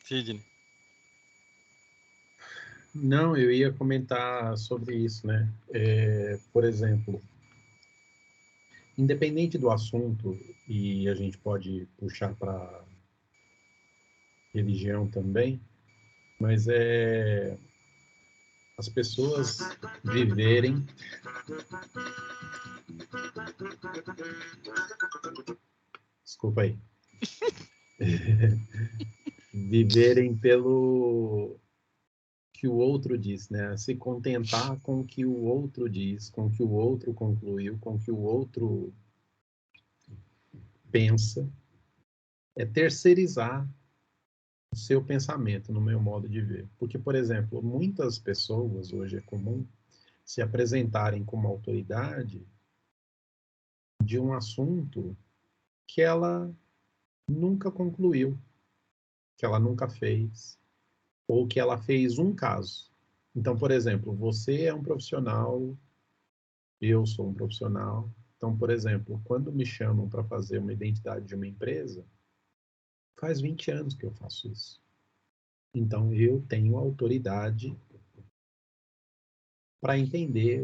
Sidney. Não, eu ia comentar sobre isso, né? Por exemplo, independente do assunto, e a gente pode puxar para religião também, mas as pessoas viverem. Desculpa aí. Viverem pelo que o outro diz, né? Se contentar com o que o outro diz, com o que o outro concluiu, com o que o outro pensa, é terceirizar o seu pensamento, no meu modo de ver. Porque, por exemplo, muitas pessoas hoje é comum se apresentarem como autoridade de um assunto que ela nunca concluiu, que ela nunca fez, ou que ela fez um caso. Então, por exemplo, você é um profissional, eu sou um profissional. Então, por exemplo, quando me chamam para fazer uma identidade de uma empresa, faz 20 anos que eu faço isso. Então, eu tenho autoridade para entender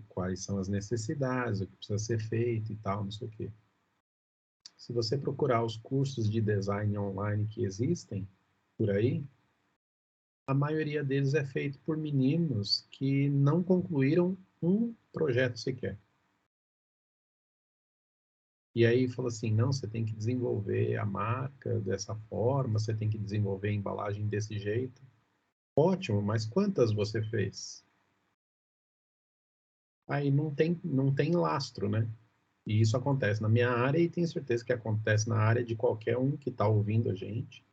quais são as necessidades, o que precisa ser feito e tal, não sei o quê. Se você procurar os cursos de design online que existem por aí, a maioria deles é feito por meninos que não concluíram um projeto sequer. E aí fala assim, não, você tem que desenvolver a marca dessa forma, você tem que desenvolver a embalagem desse jeito. Ótimo, mas quantas você fez? Aí não tem lastro, né? E isso acontece na minha área e tenho certeza que acontece na área de qualquer um que está ouvindo a gente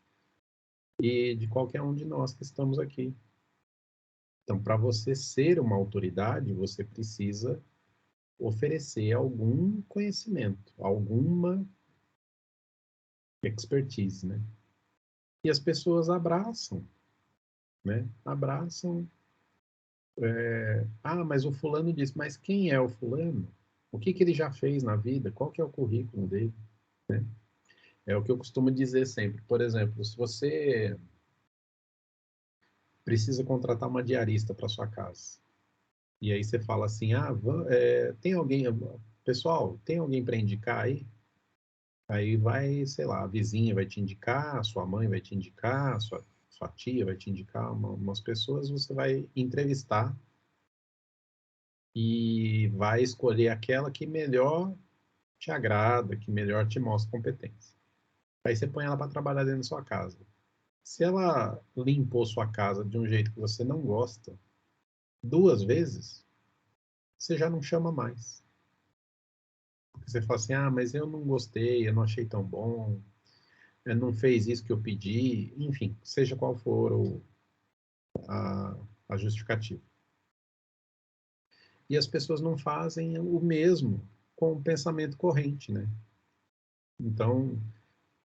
e de qualquer um de nós que estamos aqui. Então, para você ser uma autoridade, você precisa oferecer algum conhecimento, alguma expertise, né? E as pessoas abraçam, né? Abraçam. Mas o fulano disse, mas quem é o fulano? O que ele já fez na vida? Qual que é o currículo dele? Né? É o que eu costumo dizer sempre. Por exemplo, se você precisa contratar uma diarista para sua casa, e aí você fala assim, tem alguém, pessoal, tem alguém para indicar aí? Aí vai, sei lá, a vizinha vai te indicar, a sua mãe vai te indicar, sua tia vai te indicar, umas pessoas você vai entrevistar e vai escolher aquela que melhor te agrada, que melhor te mostra competência. Aí você põe ela para trabalhar dentro da sua casa. Se ela limpou sua casa de um jeito que você não gosta, 2 vezes, você já não chama mais. Porque você fala assim, mas eu não gostei, eu não achei tão bom, não fez isso que eu pedi, enfim, seja qual for a, a justificativa. E as pessoas não fazem o mesmo com o pensamento corrente, né? Então,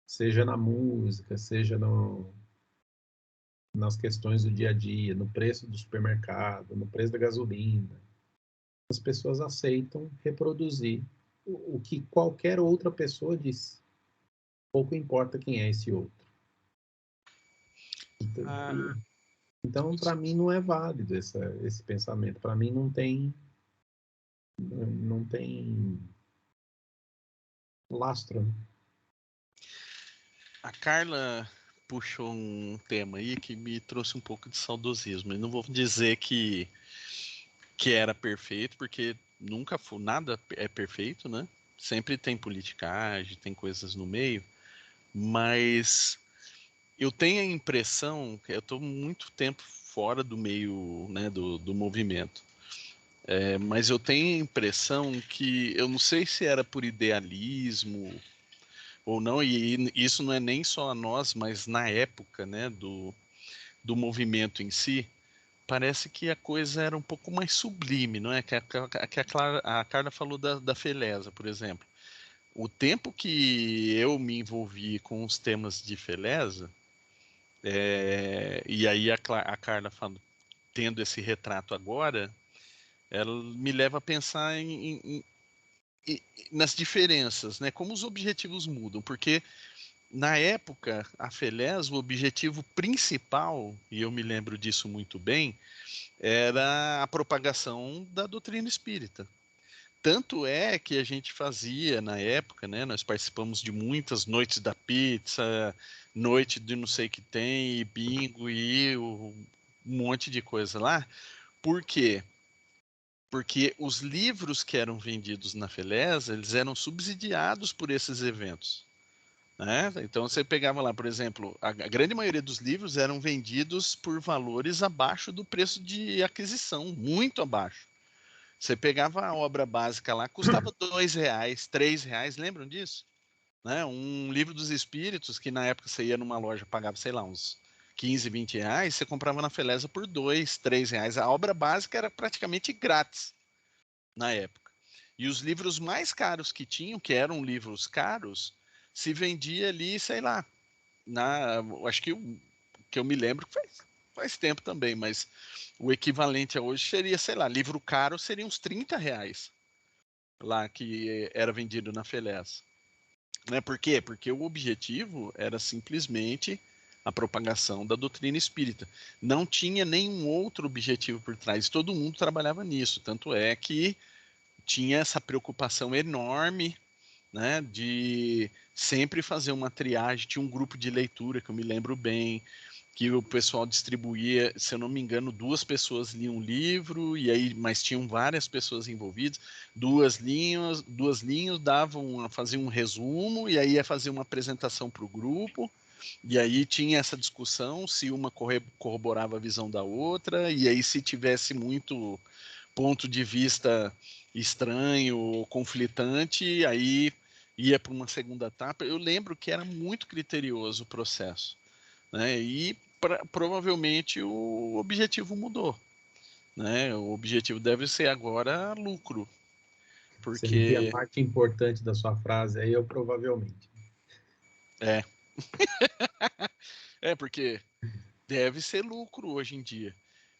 seja na música, seja nas questões do dia a dia, no preço do supermercado, no preço da gasolina, as pessoas aceitam reproduzir o que qualquer outra pessoa diz. Pouco importa quem é esse outro. Então, para mim, não é válido esse pensamento. Para mim, não tem lastro. Né? A Carla puxou um tema aí que me trouxe um pouco de saudosismo. Eu não vou dizer que era perfeito, porque nunca foi, nada é perfeito, né? Sempre tem politicagem, tem coisas no meio, mas eu tenho a impressão que eu estou muito tempo fora do meio, né, do movimento. Mas eu tenho a impressão que, eu não sei se era por idealismo ou não, e isso não é nem só a nós, mas na época, né, do movimento em si, parece que a coisa era um pouco mais sublime, não é? A Carla falou da Feleza, por exemplo. O tempo que eu me envolvi com os temas de Feleza, e aí a Carla falando, tendo esse retrato agora, ela me leva a pensar nas diferenças, né? Como os objetivos mudam, porque na época, a FELES, o objetivo principal, e eu me lembro disso muito bem, era a propagação da doutrina espírita. Tanto é que a gente fazia na época, né? Nós participamos de muitas noites da pizza, noite de não sei o que tem, e bingo e um monte de coisa lá. Por quê? Porque os livros que eram vendidos na FELES, eles eram subsidiados por esses eventos. Né? Então você pegava lá, por exemplo, a grande maioria dos livros eram vendidos por valores abaixo do preço de aquisição, muito abaixo. Você pegava a obra básica lá, custava R$ 2, R$ 3, lembram disso? Né? Um livro dos Espíritos, que na época você ia numa loja, pagava, sei lá, uns 15, R$ 20, você comprava na Feleza por R$ 2, R$ 3. A obra básica era praticamente grátis na época. E os livros mais caros que tinham, que eram livros caros, se vendia ali, sei lá, acho que eu me lembro que faz tempo também, mas o equivalente a hoje seria, sei lá, livro caro seria uns R$ 30 lá que era vendido na Felez. Né? Por quê? Porque o objetivo era simplesmente a propagação da doutrina espírita. Não tinha nenhum outro objetivo por trás. Todo mundo trabalhava nisso. Tanto é que tinha essa preocupação enorme, né, de sempre fazer uma triagem. Tinha um grupo de leitura que eu me lembro bem, que o pessoal distribuía, se eu não me engano, 2 pessoas liam um livro, e aí, mas tinham várias pessoas envolvidas, duas linhas faziam um resumo, e aí ia fazer uma apresentação para o grupo, e aí tinha essa discussão se uma corroborava a visão da outra, e aí se tivesse muito ponto de vista estranho ou conflitante, aí ia para uma segunda etapa. Eu lembro que era muito criterioso o processo, né? E provavelmente o objetivo mudou, né? O objetivo deve ser agora lucro, Você me viu a porque parte importante da sua frase, aí eu provavelmente. é, porque deve ser lucro hoje em dia.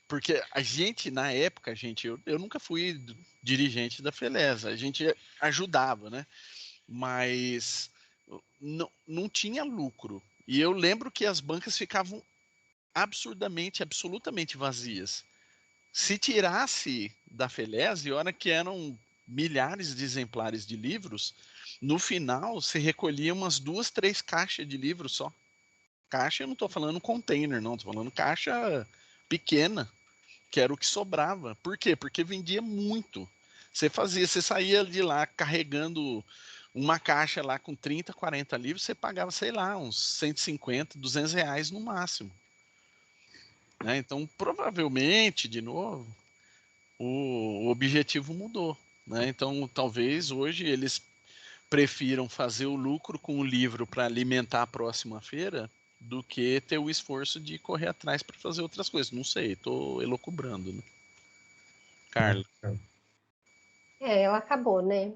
Porque a gente, na época, eu nunca fui dirigente da Feleza, a gente ajudava, né? Mas não tinha lucro. E eu lembro que as bancas ficavam absurdamente, absolutamente vazias. Se tirasse da Felese, hora que eram milhares de exemplares de livros, no final se recolhia umas 2, 3 caixas de livros só. Caixa, eu não estou falando container, não, estou falando caixa pequena, que era o que sobrava. Por quê? Porque vendia muito. Você saía de lá carregando uma caixa lá com 30, 40 livros, você pagava, sei lá, uns 150, R$ 200 no máximo. Né? Então, provavelmente, de novo, o objetivo mudou. Né? Então, talvez hoje eles prefiram fazer o lucro com o livro para alimentar a próxima feira do que ter o esforço de correr atrás para fazer outras coisas. Não sei, estou elocubrando, né? Carla. Ela acabou, né?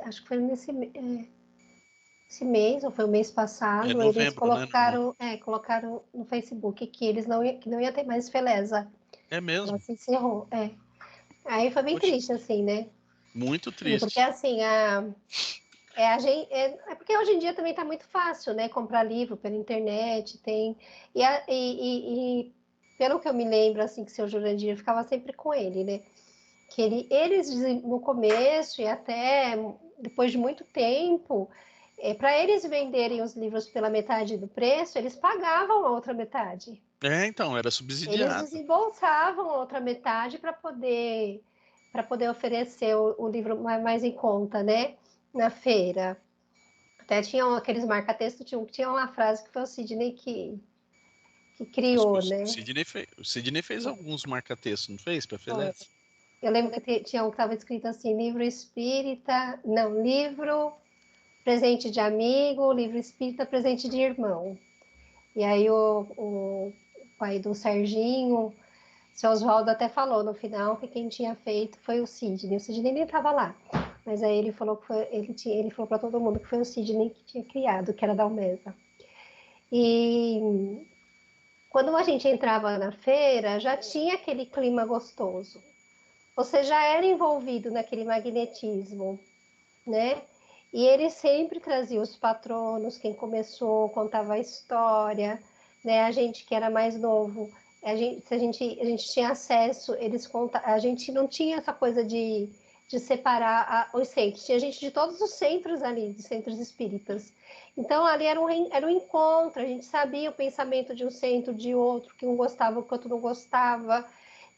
Acho que foi esse mês, ou foi o mês É passado, eles novembro, né? colocaram no Facebook que eles que não ia ter mais Feleza. É mesmo. Ela se encerrou, Aí foi bem Poxa, triste, assim, né? muito Porque, triste. assim, porque hoje em dia também está muito fácil, né? Comprar livro pela internet, tem... E pelo que eu me lembro, assim, que o seu Jurandir ficava sempre com ele, né? Que eles, no começo e até depois de muito tempo, para eles venderem os livros pela metade do preço, eles pagavam a outra metade. Então, era Eles subsidiado. desembolsavam a outra metade para poder oferecer o livro mais em conta, né? Na feira. Até tinham aqueles marca-textos, tinha uma frase que foi o Sidney que Acho que criou, né? O Sidney fez alguns marca-textos, não fez, para Felez? Eu lembro que tinha um que estava escrito assim, livro espírita, não, livro presente de amigo, livro espírita presente de irmão. E aí o pai do Serginho, seu Oswaldo até falou no final que quem tinha feito foi o Sidney. O Sidney nem estava lá, mas aí ele falou que ele falou para todo mundo que foi o Sidney que tinha criado, que era da Almesa. E quando a gente entrava na feira, já tinha aquele clima gostoso. Você já era envolvido naquele magnetismo, né? E ele sempre trazia os patronos, quem começou, contava a história, né? A gente que era mais novo, a gente tinha acesso, eles a gente não tinha essa coisa de separar os centros, tinha gente de todos os centros ali, de centros espíritas. Então ali era um encontro, a gente sabia o pensamento de um centro, de outro, que um gostava, o que outro não gostava.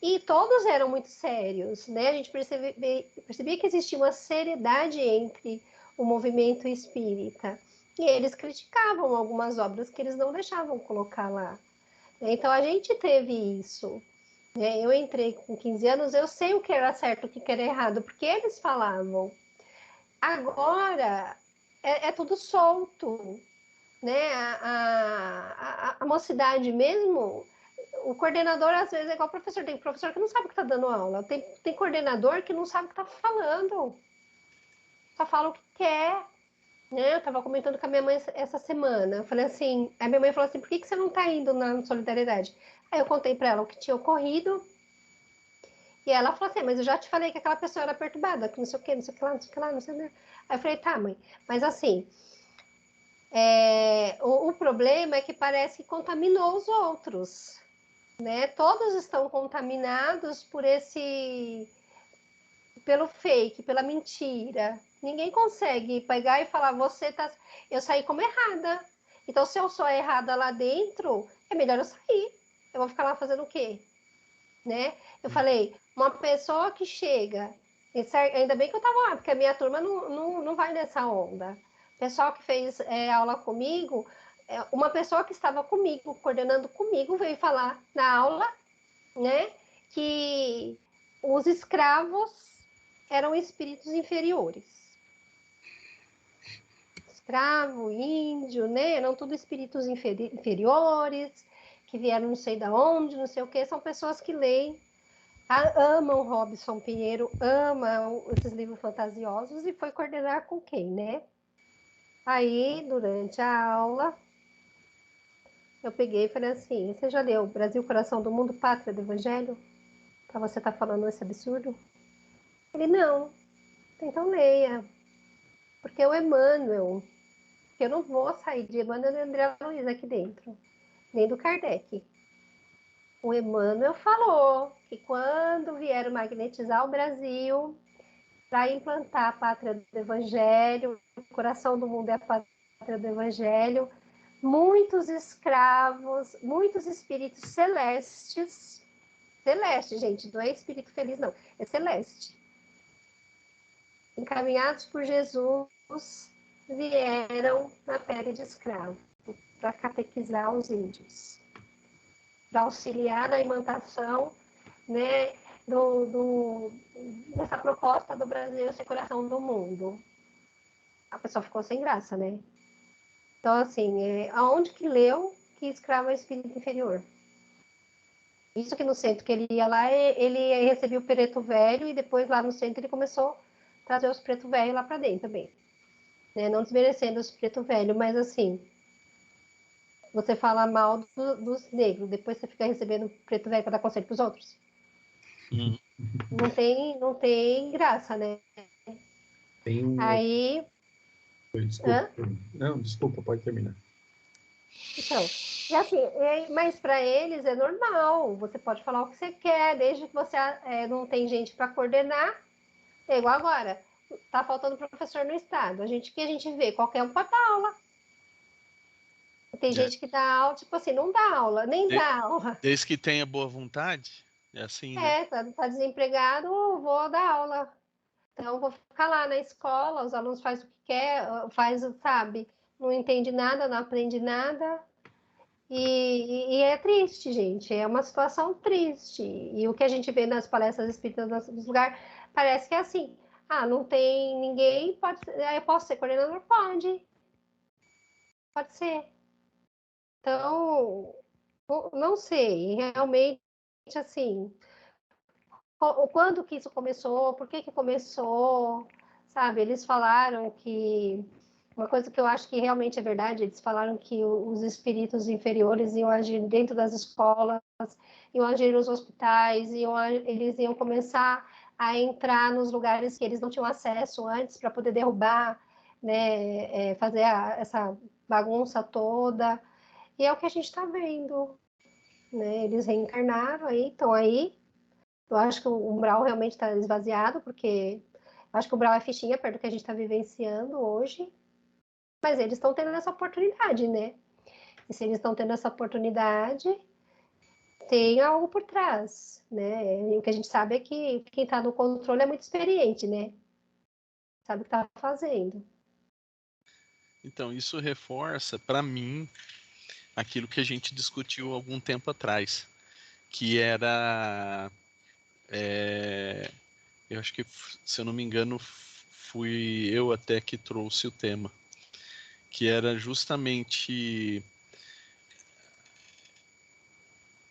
E todos eram muito sérios, né? A gente percebia que existia uma seriedade entre o movimento espírita. E eles criticavam algumas obras que eles não deixavam colocar lá. Então a gente teve isso. Eu entrei com 15 anos, eu sei o que era certo, o que era errado, porque eles falavam. Agora é tudo solto, né? A mocidade mesmo, o coordenador às vezes é igual professor, tem professor que não sabe o que está dando aula, tem coordenador que não sabe o que está falando, só fala o que quer. Né? Eu estava comentando com a minha mãe essa semana, eu falei assim, a minha mãe falou assim, por que você não está indo na solidariedade? Aí eu contei para ela o que tinha ocorrido, e ela falou assim, mas eu já te falei que aquela pessoa era perturbada, que não sei o que, não sei o que lá, não sei o que lá, não sei o que lá. Aí eu falei, tá, mãe, mas assim, o problema é que parece que contaminou os outros, né? Todos estão contaminados pelo fake, pela mentira. Ninguém consegue pegar e falar, eu saí como errada. Então, se eu sou errada lá dentro, é melhor eu sair. Eu vou ficar lá fazendo o quê? Né? Eu falei, uma pessoa que chega, ainda bem que eu estava lá, porque a minha turma não vai nessa onda. O pessoal que fez aula comigo, uma pessoa que estava comigo, coordenando comigo, veio falar na aula, né, que os escravos eram espíritos inferiores. Escravo, índio, né, eram tudo espíritos inferiores, que vieram não sei de onde, não sei o que, são pessoas que leem, amam Robson Pinheiro, amam esses livros fantasiosos, e foi coordenar com quem, né? Aí, durante a aula, eu peguei e falei assim, você já leu Brasil, Coração do Mundo, Pátria do Evangelho? Pra você estar falando esse absurdo? Ele, não. Então leia. Porque o Emmanuel, que eu não vou sair de Emmanuel e André Luiz aqui dentro, nem do Kardec. O Emmanuel falou que quando vieram magnetizar o Brasil para implantar a pátria do Evangelho, o coração do mundo é a pátria do Evangelho, muitos escravos, muitos espíritos celestes, gente, não é espírito feliz não, é celeste, encaminhados por Jesus, vieram na pele de escravo para catequizar os índios, para auxiliar na imantação, né, dessa proposta do Brasil ser coração do mundo. A pessoa ficou sem graça, né? Então, assim, aonde que leu que escravo é espírito inferior? Isso que no centro que ele ia lá, ele recebia o preto velho, e depois lá no centro ele começou a trazer os preto velho lá para dentro também. Né? Não desmerecendo os preto velho, mas assim, você fala mal dos negros, depois você fica recebendo preto velho para dar conselho para os outros. Não tem graça, né? Tem um... Aí... Desculpa. Não, desculpa, pode terminar. Então, e assim, mas para eles é normal, você pode falar o que você quer, desde que você não tem gente para coordenar. É igual agora, tá faltando professor no estado, a gente vê, qualquer um pode dar aula. Tem gente que dá aula, tipo assim, não dá aula, nem dá aula. Desde que tenha boa vontade, é assim, né? Tá desempregado, vou dar aula. Então, vou ficar lá na escola, os alunos fazem o que quer, sabe, não entende nada, não aprende nada. E é triste, gente, é uma situação triste. E o que a gente vê nas palestras espíritas dos lugares, parece que é assim, não tem ninguém, eu posso ser coordenador? Pode ser. Então, não sei, realmente, assim, quando que isso começou, por que começou, sabe? Eles falaram que, uma coisa que eu acho que realmente é verdade, eles falaram que os espíritos inferiores iam agir dentro das escolas, iam agir nos hospitais, eles iam começar a entrar nos lugares que eles não tinham acesso antes para poder derrubar, né, fazer essa bagunça toda. E é o que a gente está vendo, né? Eles reencarnaram aí, estão aí. Eu acho que o umbral realmente está esvaziado, porque eu acho que o umbral é fichinha perto do que a gente está vivenciando hoje. Mas eles estão tendo essa oportunidade, né? E se eles estão tendo essa oportunidade, tem algo por trás, né? E o que a gente sabe é que quem está no controle é muito experiente, né? Sabe o que está fazendo. Então, isso reforça, para mim, aquilo que a gente discutiu algum tempo atrás, que era, eu acho que, se eu não me engano, fui eu até que trouxe o tema, que era justamente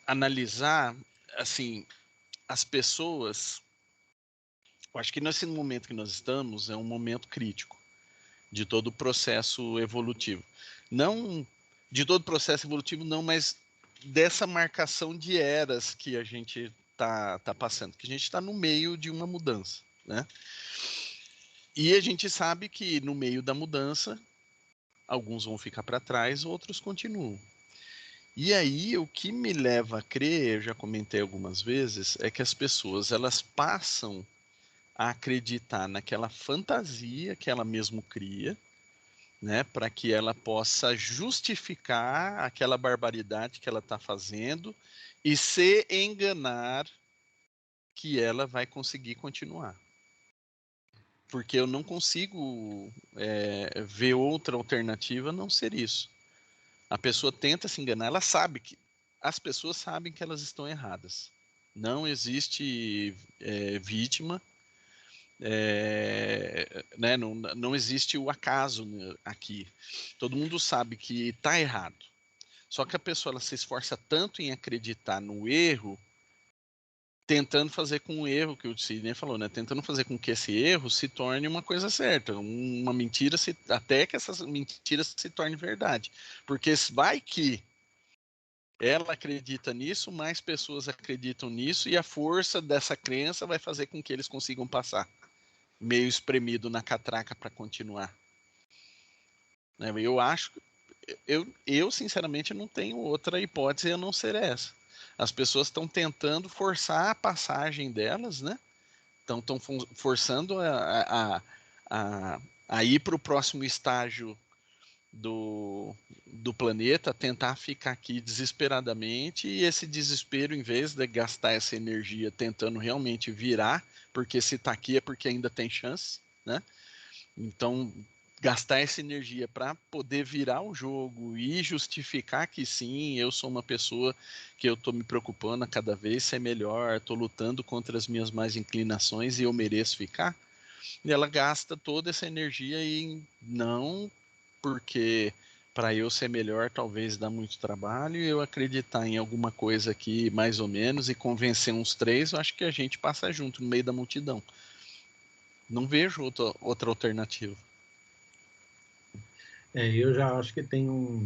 analisar, assim, as pessoas. Eu acho que nesse momento que nós estamos é um momento crítico de todo o processo evolutivo. Não de todo o processo evolutivo, não, mas dessa marcação de eras que a gente tá passando, que a gente está no meio de uma mudança, né? E a gente sabe que no meio da mudança, alguns vão ficar para trás, outros continuam. E aí, o que me leva a crer, eu já comentei algumas vezes, é que as pessoas elas passam a acreditar naquela fantasia que ela mesmo cria, né, para que ela possa justificar aquela barbaridade que ela está fazendo e se enganar que ela vai conseguir continuar. Porque eu não consigo ver outra alternativa a não ser isso. A pessoa tenta se enganar, ela sabe que as pessoas sabem que elas estão erradas. Não existe vítima, né, não existe o acaso aqui. Todo mundo sabe que está errado. Só que a pessoa ela se esforça tanto em acreditar no erro, tentando fazer com o erro que o Sidney falou, né? Tentando fazer com que esse erro se torne uma coisa certa, uma mentira, até que essas mentiras se tornem verdade. Porque vai que ela acredita nisso, mais pessoas acreditam nisso, e a força dessa crença vai fazer com que eles consigam passar, meio espremido na catraca para continuar. Eu acho, eu sinceramente não tenho outra hipótese a não ser essa. As pessoas estão tentando forçar a passagem delas, né? Estão forçando a ir para o próximo estágio do planeta, tentar ficar aqui desesperadamente, e esse desespero, em vez de gastar essa energia tentando realmente virar, porque se está aqui é porque ainda tem chance, né? Então, gastar essa energia para poder virar o jogo e justificar que sim, eu sou uma pessoa que eu estou me preocupando a cada vez ser melhor, estou lutando contra as minhas más inclinações e eu mereço ficar. E ela gasta toda essa energia em não, porque para eu ser melhor talvez dá muito trabalho, e eu acreditar em alguma coisa aqui mais ou menos e convencer uns 3, eu acho que a gente passa junto no meio da multidão. Não vejo outra alternativa. Eu já acho que tem um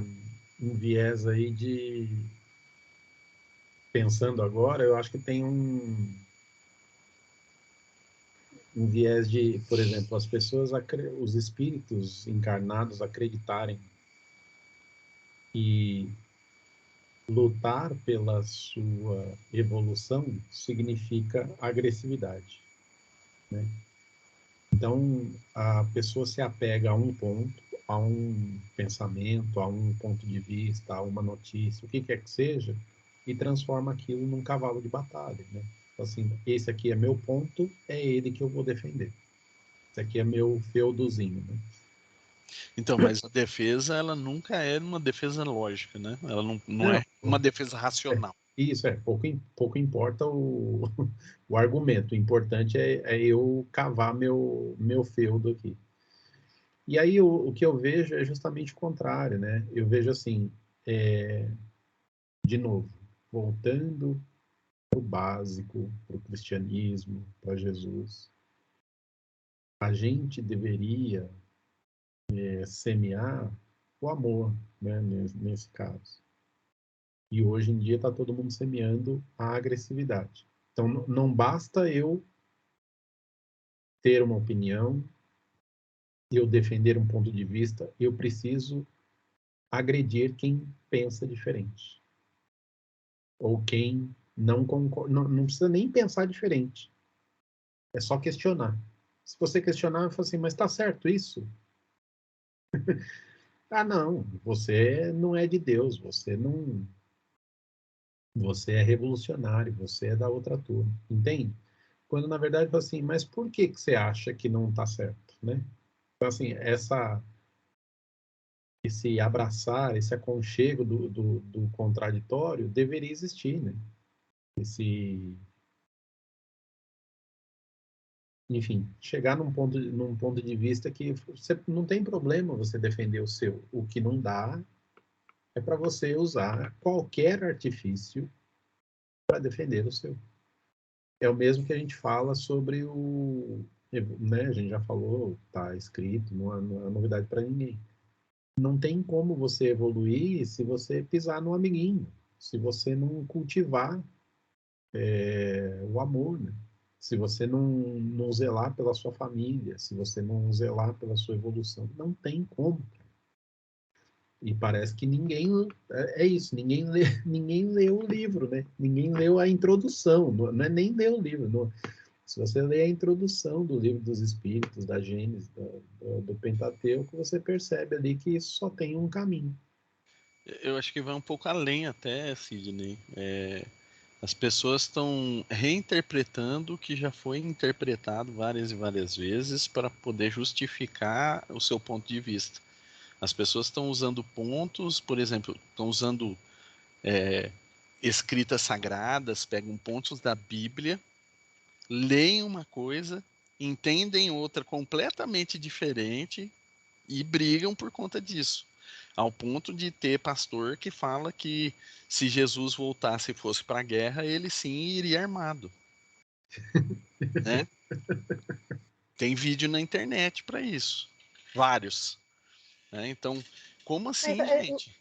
viés aí de... Pensando agora, eu acho que tem um viés de, por exemplo, as pessoas, os espíritos encarnados acreditarem que lutar pela sua evolução significa agressividade, né? Então, a pessoa se apega a um ponto, a um pensamento, a um ponto de vista, a uma notícia, o que quer que seja, e transforma aquilo num cavalo de batalha, né? Assim, esse aqui é meu ponto, é ele que eu vou defender. Esse aqui é meu feudozinho, né? Então, mas a defesa, ela nunca é uma defesa lógica, né? Ela não Não, é uma defesa racional. pouco importa o argumento, o importante é eu cavar meu feudo aqui. E aí o que eu vejo é justamente o contrário, né? Eu vejo assim, de novo, voltando para o básico, para o cristianismo, para Jesus, a gente deveria semear o amor, né? Nesse caso. E hoje em dia está todo mundo semeando a agressividade. Então não basta eu ter uma opinião, eu defender um ponto de vista, eu preciso agredir quem pensa diferente. Ou quem não concorda. Não precisa nem pensar diferente. É só questionar. Se você questionar, eu falo assim, mas está certo isso? Ah, não, você não é de Deus, você não. Você é revolucionário, você é da outra turma, entende? Quando na verdade fala assim, mas por que que você acha que não está certo, né? Então assim, esse abraçar, esse aconchego do contraditório deveria existir, né? Esse, enfim, chegar num ponto de vista que você não tem problema você defender o seu. O que não dá é para você usar qualquer artifício para defender o seu. É o mesmo que a gente fala sobre né, a gente já falou, está escrito, não é novidade para ninguém. Não tem como você evoluir se você pisar no amiguinho, se você não cultivar o amor, né? Se você não zelar pela sua família, se você não zelar pela sua evolução, não tem como. E parece que ninguém é isso, ninguém leu o livro, né? Ninguém leu a introdução, não é nem ler o livro. Se você lê a introdução do livro dos Espíritos, da Gênesis, do Pentateuco, você percebe ali que isso só tem um caminho. Eu acho que vai um pouco além até, Sidney. As pessoas estão reinterpretando o que já foi interpretado várias e várias vezes para poder justificar o seu ponto de vista. As pessoas estão usando pontos, por exemplo, estão usando escritas sagradas, pegam pontos da Bíblia, leem uma coisa, entendem outra completamente diferente e brigam por conta disso. Ao ponto de ter pastor que fala que se Jesus voltasse e fosse para a guerra, ele sim iria armado. Né? Tem vídeo na internet para isso. Vários. Né? Então, como Mas assim, gente?